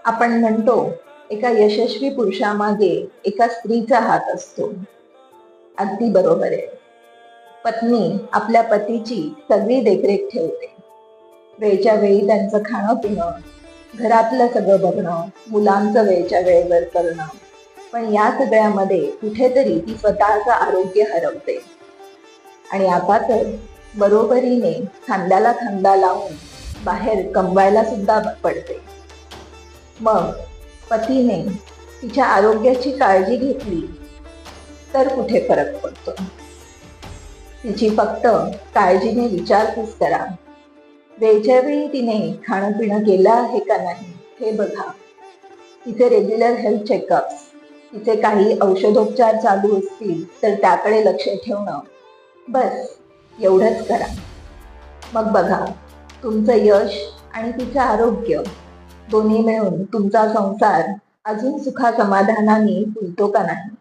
आपण म्हणतो एका यशस्वी पुरुषामागे एका स्त्रीचा हात असतो. अगदी बरोबर आहे. पत्नी आपल्या पतीची सगळी देखरेख ठेवते. वेळच्या वेळी त्यांचं खाणं पिणं, घरातलं सगळं बघणं, मुलांचं वेळच्या वेळेवर करणं. पण या सगळ्यामध्ये कुठेतरी ती स्वतःचं आरोग्य हरवते. आणि आता तर बरोबरीने खांद्याला खांदा लावून बाहेर कमवायला सुद्धा पडते. मग पतीने तिच्या आरोग्याची काळजी घेतली तर कुठे फरक पडतो. तिची फक्त काळजीने विचारपूस करा. वेळच्या वेळी तिने खाणं पिणं केलं आहे का नाही हे बघा. तिचे रेग्युलर हेल्थ चेकअप्स, तिचे काही औषधोपचार चालू असतील तर त्याकडे लक्ष ठेवणं, बस एवढंच करा. मग बघा, तुमचं यश आणि तिचं आरोग्य दोन्ही मिळून तुमचा संसार अजून सुखा समाधानाने फुलतो का नाही.